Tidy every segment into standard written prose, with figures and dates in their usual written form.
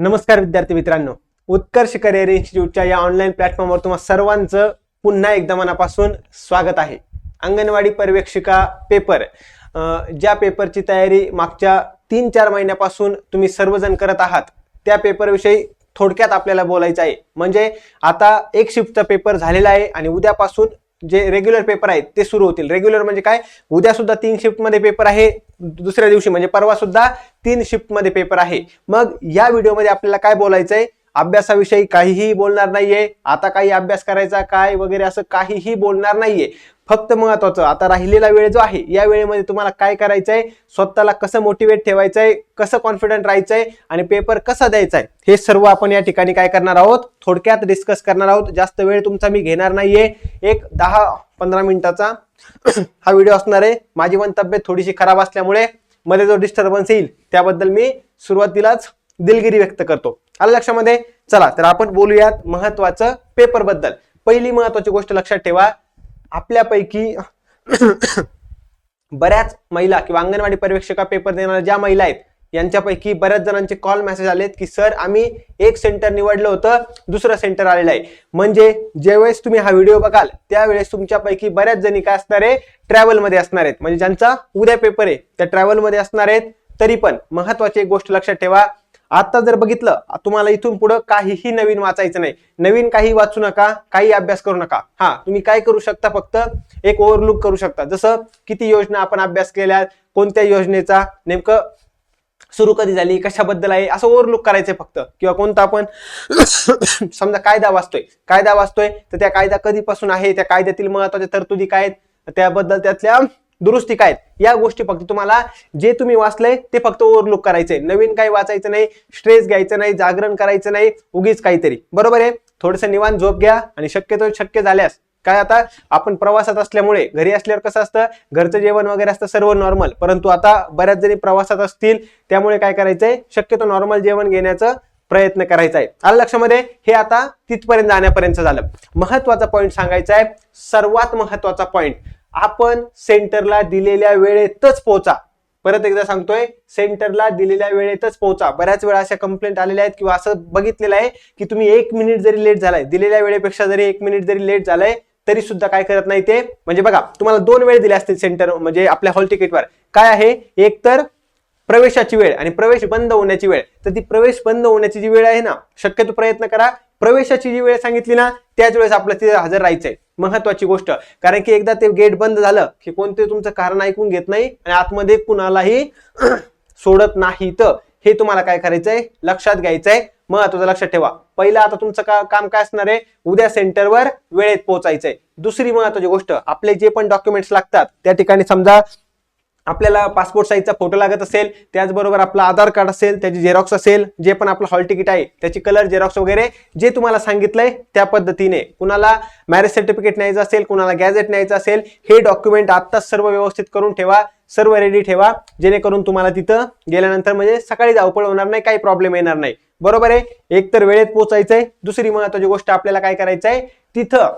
नमस्कार विद्यार्थी मित्रांनो, उत्कर्ष करिअर इन्स्टिट्यूटच्या या ऑनलाईन प्लॅटफॉर्मवर तुम्हा सर्वांचं पुन्हा एकदा मनापासून स्वागत आहे. अंगणवाडी पर्यवेक्षिका पेपर, ज्या पेपरची तयारी मागच्या 3-4 महिन्यापासून तुम्ही सर्वजण करत आहात, त्या पेपरविषयी थोडक्यात आपल्याला बोलायचं आहे. म्हणजे आता एक शिफ्टचा पेपर झालेला आहे आणि उद्यापासून जे रेग्युलर पेपर आहेत ते सुरू होतील. रेग्युलर म्हणजे काय, उद्या सुद्धा 3 शिफ्ट मध्ये पेपर आहे, दुसऱ्या दिवशी म्हणजे परवा सुद्धा 3 शिफ्ट मध्ये पेपर आहे. मग या व्हिडिओमध्ये आपल्याला काय बोलायचंय, अभ्यासाविषयी काहीही बोलणार नाहीये. आता काही अभ्यास करायचा काय वगैरे असं काहीही बोलणार नाहीये. फक्त महत्वाचं आता राहिलेला वेळ जो आहे, या वेळेमध्ये तुम्हाला काय करायचंय, स्वतःला कसं मोटिवेट ठेवायचंय, कसं कॉन्फिडंट राहायचंय आणि पेपर कसा द्यायचा आहे, हे सर्व आपण या ठिकाणी काय करणार आहोत, थोडक्यात डिस्कस करणार आहोत. जास्त वेळ तुमचा मी घेणार नाहीये, एक 10-15 मिनिटाचा हा व्हिडिओ असणार आहे. माझी पण तब्येत थोडीशी खराब असल्यामुळे मध्ये जो डिस्टर्बन्स येईल त्याबद्दल मी सुरुवातीलाच दिलगिरी व्यक्त करतो. आलं लक्षामध्ये? चला तर आपण बोलूयात महत्वाचं पेपर बद्दल. पहिली महत्वाची गोष्ट लक्षात ठेवा, आपल्यापैकी बऱ्याच महिला किंवा अंगणवाडी पर्यवेक्षिका पेपर देणाऱ्या ज्या महिला आहेत, यांच्यापैकी बऱ्याच जणांचे कॉल मेसेज आलेत की सर आम्ही एक सेंटर निवडलं होतं, दुसरं सेंटर आलेलं आहे. म्हणजे ज्यावेळेस तुम्ही हा व्हिडिओ बघाल त्यावेळेस तुमच्यापैकी बऱ्याच जणी काय असणार आहे, ट्रॅव्हल मध्ये असणार आहेत. म्हणजे ज्यांचा उद्या पेपर आहे त्या ट्रॅव्हल मध्ये असणार आहेत. तरी पण महत्वाची एक गोष्ट लक्षात ठेवा, आता जर बघितलं तुम्हाला इथून पुढे काहीही नवीन वाचायचं नाही, नवीन काही वाचू नका, काही अभ्यास करू नका. तुम्ही काय करू शकता, फक्त एक ओव्हरलुक करू शकता. जसं किती योजना आपण अभ्यास केल्या, कोणत्या योजनेचा नेमकं सुरू कधी झाली, कशाबद्दल आहे, असं ओव्हरलुक करायचंय फक्त. किंवा कोणता आपण समजा कायदा वाचतोय तर त्या कायदा कधीपासून आहे, त्या कायद्यातील महत्वाच्या तरतुदी काय आहेत, त्याबद्दल त्यातल्या दुरुस्ती काय, या गोष्टी फक्त तुम्हाला जे तुम्ही वाचलंय ते फक्त ओव्हरलुक करायचंय. नवीन काही वाचायचं नाही, स्ट्रेस घ्यायचं नाही, जागरण करायचं नाही उगीच काहीतरी. बरोबर आहे? थोडंसं निवांत झोप घ्या आणि शक्यतो शक्य झाल्यास काय, आता आपण प्रवासात असल्यामुळे घरी असल्यावर कसं असतं, घरचं जेवण वगैरे असतं सर्व नॉर्मल, परंतु आता बऱ्याच जणी प्रवासात असतील त्यामुळे काय करायचंय, शक्यतो नॉर्मल जेवण घेण्याचं प्रयत्न करायचा आहे. आलं लक्षामध्ये? हे आता तिथपर्यंत जाण्यापर्यंत झालं. महत्वाचा पॉईंट सांगायचा आहे, सर्वात महत्वाचा पॉईंट, आपण सेंटरला दिलेल्या वेळेतच पोहोचा. परत एकदा सांगतोय, सेंटरला दिलेल्या वेळेतच पोहोचा. बऱ्याच वेळा अशा कंप्लेंट आलेल्या आहेत किंवा असं बघितलेलं आहे की तुम्ही 1 मिनिट जरी लेट झालाय, दिलेल्या वेळेपेक्षा जरी 1 मिनिट जरी लेट झालाय तरी सुद्धा काय करत नाही ते. म्हणजे बघा, तुम्हाला 2 वेळ दिले असतील सेंटर म्हणजे आपल्या हॉल तिकीटवर, काय आहे, एक तर प्रवेशाची वेळ आणि प्रवेश बंद होण्याची वेळ. तर ती प्रवेश बंद होण्याची जी वेळ आहे ना, शक्यतो प्रयत्न करा प्रवेशाची जी वेळ सांगितली ना त्याच वेळेस आपल्याला तिथे हजर राहायचंय. महत्वाची गोष्ट, कारण की एकदा ते गेट बंद झालं की कोणते तुमचं कारण ऐकून घेत नाही आणि आतमध्ये कुणालाही सोडत नाही. तर हे तुम्हाला काय करायचंय, लक्षात घ्यायचंय. महत्वाचं लक्षात ठेवा. पहिलं आता तुमचं काम काय असणार आहे, उद्या सेंटरवर वेळेत पोहोचायचंय. दुसरी महत्वाची गोष्ट, आपले जे पण डॉक्युमेंट्स लागतात त्या ठिकाणी समजा आपल्याला पासपोर्ट साईजचा फोटो लागत असेल, त्याचबरोबर आपला आधार कार्ड असेल, त्याची झेरॉक्स असेल, जे पण आपलं हॉल तिकीट आहे त्याची कलर झेरॉक्स वगैरे जे तुम्हाला सांगितलंय त्या पद्धतीने. कुणाला मॅरेज सर्टिफिकेट न्यायचं असेल, कुणाला गॅझेट न्यायचं असेल, हे डॉक्युमेंट आत्ताच सर्व व्यवस्थित करून ठेवा, सर्व रेडी ठेवा, जेणेकरून तुम्हाला तिथं गेल्यानंतर म्हणजे सकाळी धावपळ होणार नाही, काही प्रॉब्लेम येणार नाही. बरोबर आहे? एक तर वेळेत पोहोचायचंय. दुसरी महत्वाची गोष्ट, आपल्याला काय करायचंय, तिथं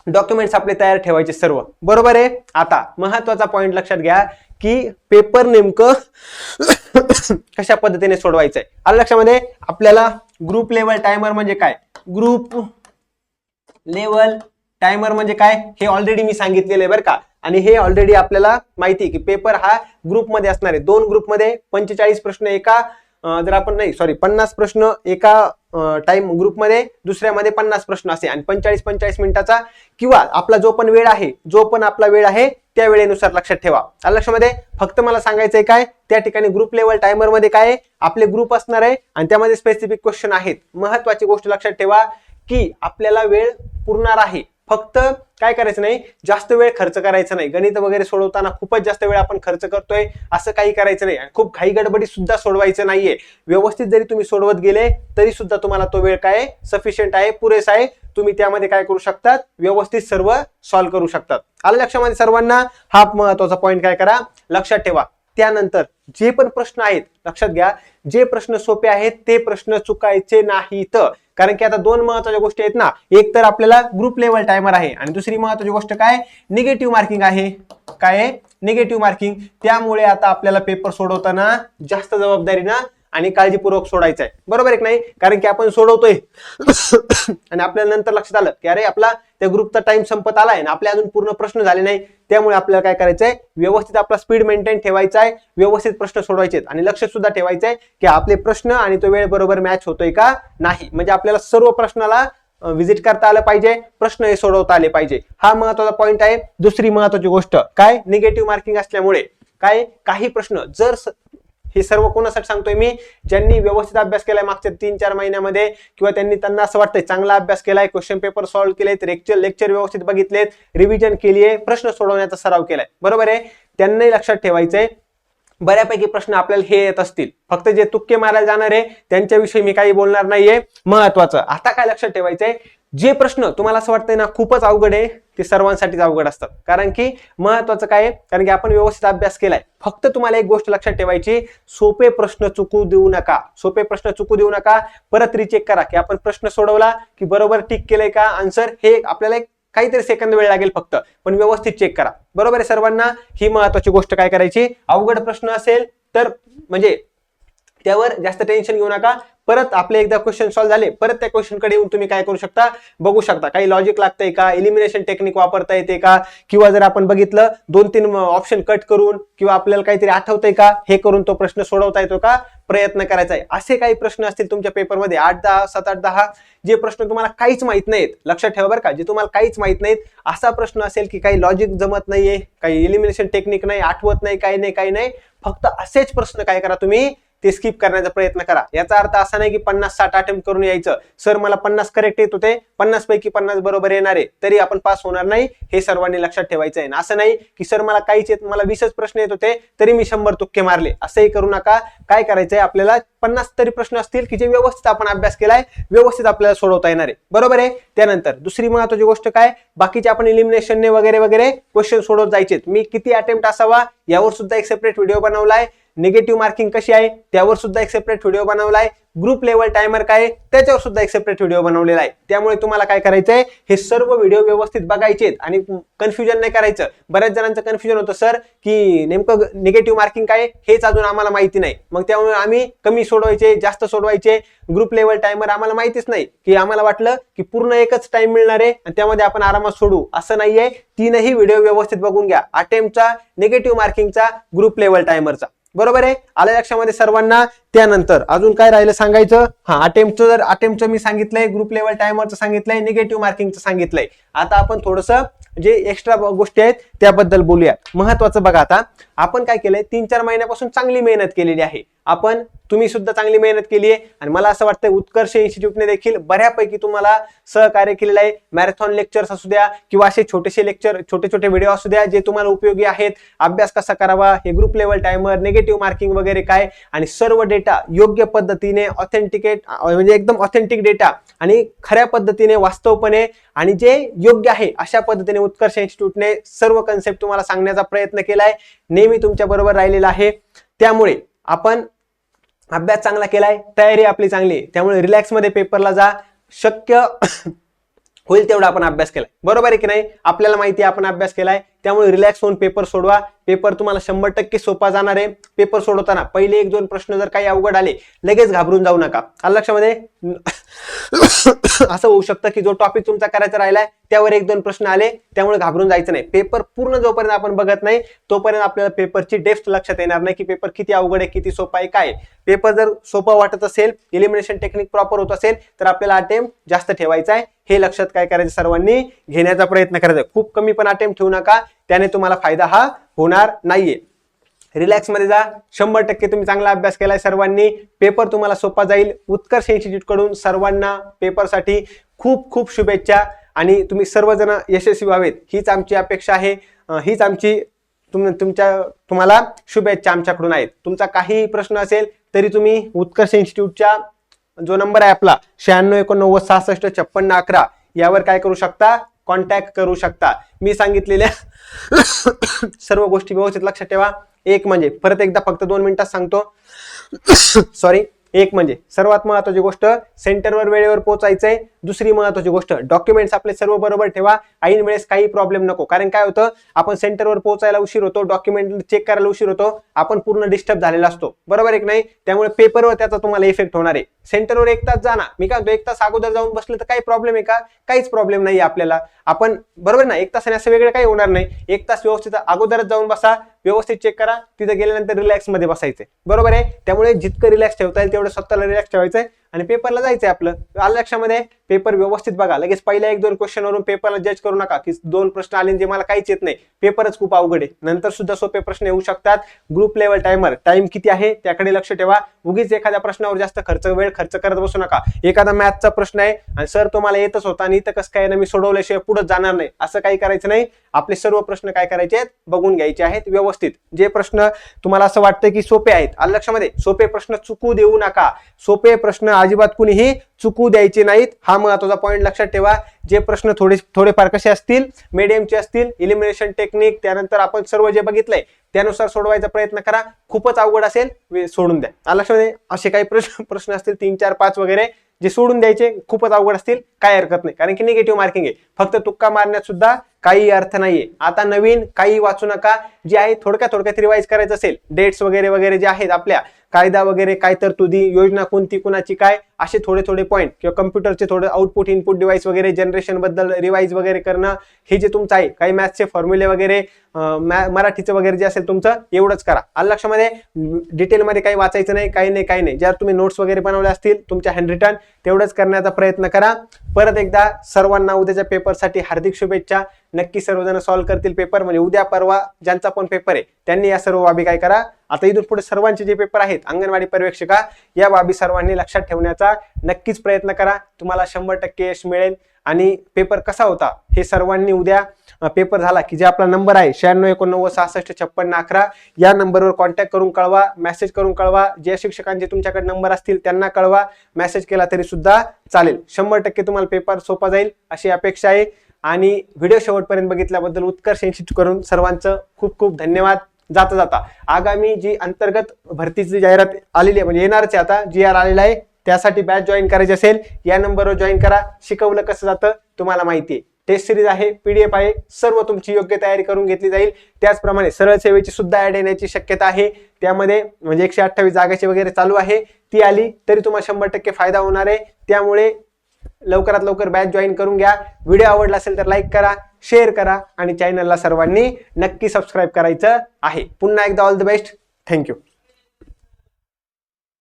डॉक्युमेंट्स आपले तयार ठेवायचे सर्व. बरोबर आहे? आता महत्वाचा पॉइंट लक्षात घ्या की पेपर नेमकं कशा पद्धतीने सोडवायचंय. आलं लक्षामध्ये? आपल्याला ग्रुप लेवल टायमर म्हणजे काय, ग्रुप लेवल टायमर म्हणजे काय, हे ऑलरेडी मी सांगितलेलं आहे बरं का. आणि हे ऑलरेडी आपल्याला माहिती आहे की पेपर हा ग्रुपमध्ये असणार आहे. 2 ग्रुपमध्ये 45 प्रश्न एका, जर आपण नाही 50 प्रश्न एका टाइम ग्रुपमध्ये, दुसऱ्यामध्ये 50 प्रश्न असे आणि 45 मिनिटाचा किंवा आपला जो पण आपला वेळ आहे त्या वेळेनुसार लक्षात ठेवा. लक्षामध्ये फक्त मला सांगायचंय काय, त्या ठिकाणी ग्रुप लेवल टायमर मध्ये काय, आपले ग्रुप असणार आहे आणि त्यामध्ये स्पेसिफिक क्वेश्चन आहेत. महत्वाची गोष्ट लक्षात ठेवा की आपल्याला वेळ पुरणार आहे, फक्त काय करायचं नाही, जास्त वेळ खर्च करायचा नाही. गणित वगैरे सोडवताना खूपच जास्त वेळ आपण खर्च करतोय असं काही करायचं नाही. खूप घाई गडबडी सुद्धा सोडवायचं नाहीये. व्यवस्थित जरी तुम्ही सोडवत गेले तरी सुद्धा तुम्हाला तो वेळ काय सफिशियंट आहे, पुरेसा आहे. तुम्ही त्यामध्ये काय करू शकतात, व्यवस्थित सर्व सॉल्व्ह करू शकतात. आलं लक्षामध्ये सर्वांना? हा महत्वाचा पॉईंट काय करा, लक्षात ठेवा. त्यानंतर जे पण प्रश्न आहेत लक्षात घ्या, जे प्रश्न सोपे आहेत ते प्रश्न चुकायचे नाहीत. कारण की आता 2 महत्वाच्या गोष्टी आहेत ना, एक तर आपल्याला ग्रुप लेवल टायमर आहे आणि दुसरी महत्वाची गोष्ट काय, निगेटिव्ह मार्किंग आहे. काय आहे, निगेटिव्ह मार्किंग. त्यामुळे आता आपल्याला पेपर सोडवताना जास्त जबाबदारीनं आणि काळजीपूर्वक सोडायचं आहे, बरोबर आहे की नाही? कारण की आपण सोडवतोय आणि आपल्याला नंतर लक्षात आलं की अरे आपला त्या ग्रुपचा टाइम संपत आलाय आणि आपले अजून पूर्ण प्रश्न झाले नाही, त्यामुळे आपल्याला काय करायचंय, व्यवस्थित आपला स्पीड मेंटेन ठेवायचा आहे, व्यवस्थित प्रश्न सोडवायचे आणि लक्ष सुद्धा ठेवायचंय की आपले प्रश्न आणि तो वेळ बरोबर मॅच होतोय का नाही. म्हणजे आपल्याला सर्व प्रश्नाला विजिट करता आलं पाहिजे, प्रश्न हे सोडवता आले पाहिजे. हा महत्वाचा पॉइंट आहे. दुसरी महत्वाची गोष्ट काय, निगेटिव्ह मार्किंग असल्यामुळे काय काही प्रश्न जर हे सर्व कोणासाठी सांगतोय मी, ज्यांनी व्यवस्थित अभ्यास केलाय मागच्या 3-4 महिन्यामध्ये किंवा त्यांना असं वाटतंय चांगला अभ्यास केलाय, क्वेश्चन पेपर सॉल्व्ह केलेत, लेक्चर व्यवस्थित बघितलेत, रिव्हिजन केलीये, प्रश्न सोडवण्याचा सराव केलाय, बरोबर आहे. त्यांनाही लक्षात ठेवायचंय बऱ्यापैकी प्रश्न आपल्याला हे येत असतील, फक्त जे तुक्के मारायला जाणार आहे त्यांच्याविषयी मी काही बोलणार नाहीये. महत्वाचं आता काय लक्षात ठेवायचंय, जे प्रश्न तुम्हाला असं वाटतंय ना खूपच अवघड आहे ते सर्वांसाठीच अवघड असतात. कारण की महत्वाचं काय आहे, कारण की आपण व्यवस्थित अभ्यास केलाय. फक्त तुम्हाला एक गोष्ट लक्षात ठेवायची, सोपे प्रश्न चुकू देऊ नका, सोपे प्रश्न चुकू देऊ नका. परत रिचेक करा की आपण प्रश्न सोडवला की बरोबर टिक केलंय का आन्सर, हे आपल्याला एक काहीतरी सेकंद वेळ लागेल फक्त, पण व्यवस्थित चेक करा, बरोबर आहे सर्वांना. ही महत्वाची गोष्ट काय करायची, अवघड प्रश्न असेल तर म्हणजे त्यावर जास्त टेन्शन घेऊ नका. परत आपले एकदा क्वेश्चन सॉल्व्ह झाले, परत त्या क्वेश्चन कडे येऊन तुम्ही काय करू शकता, बघू शकता काही लॉजिक लागतंय का, एलिमिनेशन टेक्निक वापरता येते का, किंवा जर आपण बघितलं 2-3 ऑप्शन कट करून किंवा आपल्याला काहीतरी आठवतंय का हे करून तो प्रश्न सोडवता येतो का, प्रयत्न करायचा आहे. असे काही प्रश्न असतील तुमच्या पेपरमध्ये 8-10, 7-8-10 जे प्रश्न तुम्हाला काहीच माहित नाहीत, लक्षात ठेवा बरं का, जे तुम्हाला काहीच माहित नाहीत असा प्रश्न असेल की काही लॉजिक जमत नाहीये, काही एलिमिनेशन टेक्निक नाही, आठवत नाही, काही नाही, फक्त असेच प्रश्न काय करा तुम्ही ते स्किप करण्याचा प्रयत्न करा. याचा अर्थ असा नाही की 50-60 अटेम्प्ट करून यायचं, सर मला 50 करेक्ट येत होते, 50 पैकी 50 बरोबर येणार आहे तरी आपण पास होणार नाही, हे सर्वांनी लक्षात ठेवायचं आहे. असं नाही की सर मला काहीच येत, मला 20च प्रश्न येत होते तरी मी 100 तुक्के मारले, असंही करू नका. काय करायचंय, आपल्याला 50 तरी प्रश्न असतील की जे व्यवस्थित आपण अभ्यास केलाय, व्यवस्थित आपल्याला सोडवता येणार आहे, बरोबर आहे. त्यानंतर दुसरी महत्वाची गोष्ट काय, बाकीचे आपण एलिमिनेशनने वगैरे क्वेश्चन सोडवत जायचे. मी किती अटेम्प्ट असावा यावर सुद्धा एक सेपरेट व्हिडिओ बनवलाय. निगेटिव्ह मार्किंग कशी आहे त्यावर सुद्धा एक सेपरेट व्हिडिओ बनवलाय. ग्रुप लेवल टायमर काय त्याच्यावर सुद्धा एक सेपरेट व्हिडिओ बनवलेला आहे. त्यामुळे तुम्हाला काय करायचंय, हे सर्व व्हिडिओ व्यवस्थित बघायचे आणि कन्फ्युजन नाही करायचं. बऱ्याच जणांचं कन्फ्युजन होतं सर की नेमकं निगेटिव्ह मार्किंग काय हेच अजून आम्हाला माहिती नाही, मग त्यामुळे आम्ही कमी सोडवायचे, जास्त सोडवायचे. ग्रुप लेवल टायमर आम्हाला माहितीच नाही, की आम्हाला वाटलं की पूर्ण एकच टाइम मिळणार आहे आणि त्यामध्ये आपण आरामात सोडू, असं नाहीये. तीनही व्हिडिओ व्यवस्थित बघून घ्या, अटेम्प्टचा, निगेटिव्ह मार्किंगचा, ग्रुप लेवल टायमरचा, बरोबर आहे. आलं लक्षामध्ये सर्वांना. त्यानंतर अजून काय राहिलं सांगायचं, अटेम्प्टचं मी सांगितलंय, ग्रुप लेवल टायमरचं सांगितलंय, निगेटिव्ह मार्किंगचं सांगितलंय. आता आपण थोडंसं जे एक्स्ट्रा गोष्टी आहेत त्याबद्दल बोलूया. महत्वाचं बघा, आता आपण काय केलंय, 3-4 महिन्यापासून चांगली मेहनत केलेली आहे आपण, तुम्ही सुद्धा चांगली मेहनत केली आहे आणि मला असं वाटतं उत्कर्ष इन्स्टिट्यूटने देखील बऱ्यापैकी तुम्हाला सहकार्य केलेलं आहे. मॅरेथॉन लेक्चर्स असू द्या किंवा असे छोटेसे लेक्चर, छोटे व्हिडिओ असू द्या जे तुम्हाला उपयोगी आहेत. अभ्यास कसा करावा, हे group level timer, negative marking वगैरे काय, आणि सर्व डेटा योग्य पद्धतीने ऑथेंटिकेट, म्हणजे एकदम ऑथेंटिक डेटा आणि खऱ्या पद्धतीने, वास्तवपणे आणि जे योग्य आहे अशा पद्धतीने उत्कर्ष इन्स्टिट्यूटने सर्व कन्सेप्ट तुम्हाला सांगण्याचा प्रयत्न केलाय. नेहमी तुमच्या बरोबर राहिलेला आहे. त्यामुळे आपण अभ्यास चांगला केलाय, तयारी आपली चांगली, त्यामुळे रिलॅक्स मध्ये पेपरला जा. शक्य होईल तेवढा आपण अभ्यास केलाय, बरोबर आहे की नाही. आपल्याला माहिती आहे आपण अभ्यास केलाय, त्यामुळे रिलॅक्स होऊन पेपर सोडवा. पेपर तुम्हाला 100% सोपा जाणार आहे. पेपर सोडवताना पहिले 1-2 प्रश्न जर काही अवघड आले, लगेच घाबरून जाऊ नका. आलं लक्षामध्ये. असं होऊ शकतं की जो टॉपिक तुमचा करायचा राहिलाय त्यावर 1-2 प्रश्न आले, त्यामुळे घाबरून जायचं नाही. पेपर पूर्ण जोपर्यंत आपण बघत नाही तोपर्यंत आपल्याला पेपरची डेप्थ लक्षात येणार नाही की पेपर किती अवघड आहे, किती सोपा आहे, काय. पेपर जर सोपा वाटत असेल, एलिमिनेशन टेक्निक प्रॉपर होत असेल तर आपल्याला अटेम्प्ट जास्त ठेवायचा आहे. हे लक्षात काय करायचं, सर्वांनी घेण्याचा प्रयत्न करायचा. खूप कमी पण अटेम्प्ट ठेवू नका, त्याने तुम्हाला फायदा हा होणार नाहीये. रिलॅक्स मध्ये जा. 100% तुम्ही चांगला अभ्यास केलाय सर्वांनी. पेपर तुम्हाला सोपा जाईल. उत्कर्ष इन्स्टिट्यूट कडून सर्वांना पेपरसाठी खूप खूप शुभेच्छा आणि तुम्ही सर्वजण यशस्वी व्हावेत हीच आमची अपेक्षा आहे. हीच आमची तुम्हाला शुभेच्छा आमच्याकडून आहेत. तुमचा काही प्रश्न असेल तरी तुम्ही उत्कर्ष इन्स्टिट्यूटच्या जो नंबर आहे आपला 9689665611 यावर काय करू शकता, कॉन्टॅक्ट करू शकता. मी सांगितलेल्या सर्व गोष्टी व्यवस्थित लक्षात ठेवा. एक म्हणजे परत एकदा फक्त 2 मिनिटात सांगतो. सॉरी. एक म्हणजे सर्वात महत्त्वाची गोष्ट, सेंटरवर वेळेवर पोहोचायचंय दुसरी महत्वाची गोष्ट, डॉक्युमेंट्स आपले सर्व बरोबर ठेवा, ऐन वेळेस काही प्रॉब्लेम नको. कारण काय होतं, आपण सेंटरवर पोहोचायला उशीर होतो, डॉक्युमेंट चेक करायला उशीर होतो, आपण पूर्ण डिस्टर्ब झालेला असतो, बरोबर आहे की नाही. त्यामुळे पेपरवर त्याचा तुम्हाला इफेक्ट होणार आहे. सेंटरवर 1 तास जा ना, मी काय म्हणतो 1 तास अगोदर जाऊन बसलं तर काही प्रॉब्लेम आहे का? काहीच प्रॉब्लेम नाही आपल्याला. आपण बरोबर ना, 1 तासाने असं वेगळं काही होणार नाही. 1 तास व्यवस्थित अगोदरच जाऊन बसा, व्यवस्थित चेक करा, तिथे गेल्यानंतर रिलॅक्स मध्ये बसायचंय, बरोबर आहे. त्यामुळे जितकं रिलॅक्स ठेवता येईल तेवढं स्वतःला रिलॅक्स ठेवायचंय आणि पेपरला जायचंय आपलं. आलं लक्षामध्ये? पेपर व्यवस्थित बघा, लगेच पहिल्या 1-2 क्वेश्चन वरून पेपरला जज करू नका की 2 प्रश्न आले जे मला काहीच येत नाही, पेपरच खूप अवघड आहे. नंतर सुद्धा सोपे प्रश्न येऊ शकतात. ग्रुप लेवल टाइम किती आहे त्याकडे लक्ष ठेवा. उगीच एखाद्या प्रश्नावर जास्त वेळ खर्च करत बसू नका. एखादा मॅथचा प्रश्न आहे आणि सर तो मला येतच होता आणि इथं कसं काय ना, मी सोडवल्याशिवाय पुढे जाणार नाही, असं काही करायचं नाही. आपले सर्व प्रश्न काय करायचे आहेत, बघून घ्यायचे आहेत व्यवस्थित. जे प्रश्न तुम्हाला असं वाटतं की सोपे आहेत, आलं लक्षामध्ये, सोपे प्रश्न चुकू देऊ नका. सोपे प्रश्न अजिबात कुणीही चुकू द्यायचे नाहीत, हा महत्वाचा पॉईंट लक्षात ठेवा. जे प्रश्न थोडेफार कसे असतील, मीडियमचे असतील, इलिमिनेशन टेक्निक, त्यानंतर आपण सर्व जे बघितलंय त्यानुसार सोडवायचा प्रयत्न करा. खूपच अवघड असेल सोडून द्या. आलं लक्षामध्ये? असे काही प्रश्न असतील 3, 4, 5 वगैरे जे सोडून द्यायचे, खूपच अवघड असतील काय हरकत नाही, कारण की निगेटिव्ह मार्किंग आहे. फक्त तुक्का मारण्यात सुद्धा काही अर्थ नाहीये. आता नवीन काही वाचू नका, जे आहे थोडक्यात रिवाइज करायचं असेल, डेट्स वगैरे वगैरे जे आहेत आपल्या, कायदा वगैरे काय तरतुदी, योजना कोणती कुणाची काय, असे थोडे पॉईंट, किंवा कम्प्युटरचे थोडे आउटपुट इनपुट डिव्हाइस वगैरे जनरेशन बद्दल रिवाइज वगैरे करणं, हे जे तुमचं आहे, काही मॅथ्सचे फॉर्म्युले वगैरे, मराठीचं वगैरे जे असेल तुमचं, एवढंच करा. आलं लक्षामध्ये? डिटेलमध्ये काही वाचायचं नाही, काही नाही. जर तुम्ही नोट्स वगैरे बनवले असतील तुमच्या हँड रिटन, तेवढंच करण्याचा प्रयत्न करा. परत एकदा सर्वांना उद्याच्या पेपरसाठी हार्दिक शुभेच्छा. नक्की सर्वजण सॉल्व्ह करतील पेपर, म्हणजे उद्या परवा ज्यांचा पण पेपर आहे त्यांनी या सर्व बाबी काय करा, आता इथून पुढे सर्वांचे जे पेपर आहेत अंगणवाडी पर्यवेक्षिका, या बाबी सर्वांनी लक्षात ठेवण्याचा नक्कीच प्रयत्न करा. तुम्हाला 100% यश मिळेल. आणि पेपर कसा होता हे सर्वांनी उद्या पेपर झाला की जे आपला नंबर आहे 9689665611, या नंबरवर कॉन्टॅक्ट करून कळवा, मेसेज करून कळवा. जे शिक्षकांचे तुमच्याकडे नंबर असतील त्यांना कळवा, मेसेज केला तरी सुद्धा चालेल. 100% तुम्हाला पेपर सोपा जाईल अशी अपेक्षा आहे. आणि व्हिडिओ शेवटपर्यंत बघितल्याबद्दल उत्कर्ष इन्स्टिट्यूट करून सर्वांचं खूप खूप धन्यवाद. जाता आगामी जी अंतर्गत भरतीची जाहिरात आलेली आहे, म्हणजे येणारच आहे, आता GR आलेला आहे, त्यासाठी बॅच जॉईन करायची असेल या नंबरवर जॉईन करा. शिकवलं कसं जातं तुम्हाला माहिती आहे. टेस्ट सिरीज आहे, PDF आहे, सर्व तुमची योग्य तयारी करून घेतली जाईल. त्याचप्रमाणे सरळ सेवेची सुद्धा ऍड येण्याची शक्यता आहे. त्यामध्ये म्हणजे 128 जागाची वगैरे चालू आहे, ती आली तरी तुम्हाला 100% फायदा होणार आहे. त्यामुळे लवकरात लवकर बॅच जॉईन करून घ्या. व्हिडिओ आवडला असेल तर लाईक करा, शेअर करा आणि चॅनलला सर्वांनी नक्की सबस्क्राईब करायचं आहे. पुन्हा एकदा ऑल द बेस्ट. थँक्यू.